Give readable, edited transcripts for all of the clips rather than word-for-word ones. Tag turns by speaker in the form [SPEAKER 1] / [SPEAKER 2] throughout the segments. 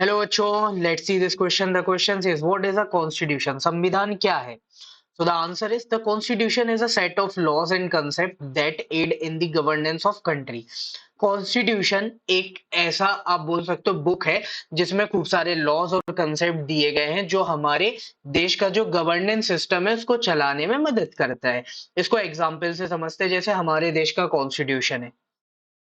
[SPEAKER 1] Hello बच्चों, let's see this question. The question is what is a constitution? संविधान क्या है? So the answer is the constitution is a set of laws and concepts that aid in the governance of country. Constitution एक ऐसा आप बोल सकते हो book है जिसमें खूब सारे लॉज और कंसेप्ट दिए गए हैं जो हमारे देश का जो गवर्नेंस सिस्टम है उसको चलाने में मदद करता है। इसको एग्जाम्पल से समझते हैं, जैसे हमारे देश का कॉन्स्टिट्यूशन है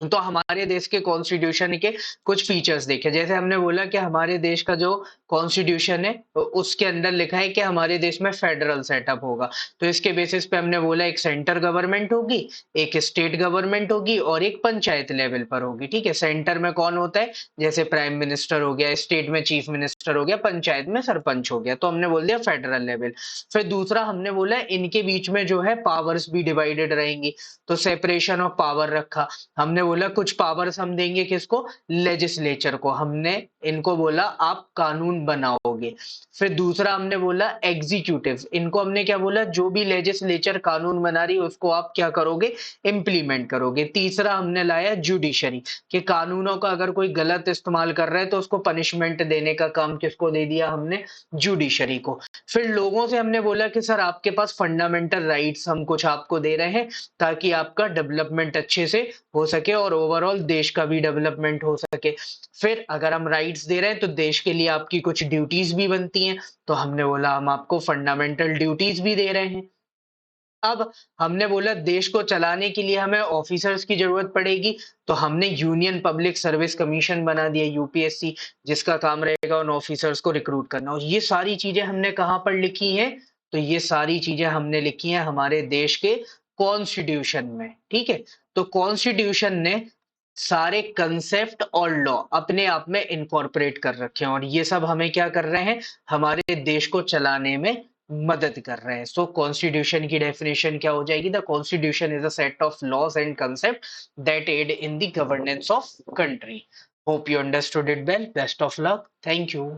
[SPEAKER 1] तो हमारे देश के कॉन्स्टिट्यूशन के कुछ फीचर्स देखे। जैसे हमने बोला कि हमारे देश का जो कॉन्स्टिट्यूशन है उसके अंदर लिखा है कि हमारे देश में फेडरल सेटअप होगा। तो इसके बेसिस पे हमने बोला एक सेंटर गवर्नमेंट होगी, एक स्टेट गवर्नमेंट होगी और एक पंचायत लेवल पर होगी। ठीक है, सेंटर में कौन होता है? जैसे प्राइम मिनिस्टर हो गया, स्टेट में चीफ मिनिस्टर हो गया, पंचायत में सरपंच हो गया। तो हमने बोल दिया फेडरल लेवल। फिर दूसरा हमने बोला इनके बीच में जो है पावर्स भी डिवाइडेड रहेंगी, तो सेपरेशन ऑफ पावर रखा। हमने बोला कुछ पावर्स हम देंगे किसको? लेजिस्लेचर को। हमने इनको बोला आप कानून बनाओगे। फिर दूसरा हमने बोला एग्जीक्यूटिव, इनको हमने क्या बोला? जो भी लेजिस्लेचर कानून बना रही है उसको आप क्या करोगे? इम्प्लीमेंट करोगे। तीसरा हमने लाया जुडिशरी, कि कानूनों का अगर कोई गलत इस्तेमाल कर रहा है तो उसको पनिशमेंट देने का काम किसको दे दिया हमने? जुडिशरी को। फिर लोगों से हमने बोला कि सर आपके पास फंडामेंटल राइट्स हम कुछ आपको दे रहे हैं ताकि आपका डेवलपमेंट अच्छे से हो सके और ओवरऑल देश का भी डेवलपमेंट हो सके। फिर अगर हम राइट्स दे रहे हैं तो देश के लिए आपकी कुछ ड्यूटीज भी बनती हैं, तो हमने बोला हम आपको फंडामेंटल ड्यूटीज भी दे रहे हैं। अब हमने बोला देश को चलाने के लिए हमें ऑफिसर्स की जरूरत पड़ेगी, तो हमने यूनियन पब्लिक सर्विस कमीशन बना दिया यूपीएससी, जिसका काम रहेगा उन ऑफिसर्स को रिक्रूट करना। और ये सारी चीजें हमने कहाँ पर लिखी हैं? तो ये सारी चीजें हमने लिखी हैं हमारे देश के कॉन्स्टिट्यूशन में। ठीक है, तो कॉन्स्टिट्यूशन ने सारे कंसेप्ट और लॉ अपने आप में इनकॉर्पोरेट कर रखे हैं और ये सब हमें क्या कर रहे हैं? हमारे देश को चलाने में मदद कर रहे हैं। सो कॉन्स्टिट्यूशन की डेफिनेशन क्या हो जाएगी? The constitution is a set of laws and concept that aid in the governance of country. Hope you understood it well. Best of luck. Thank you.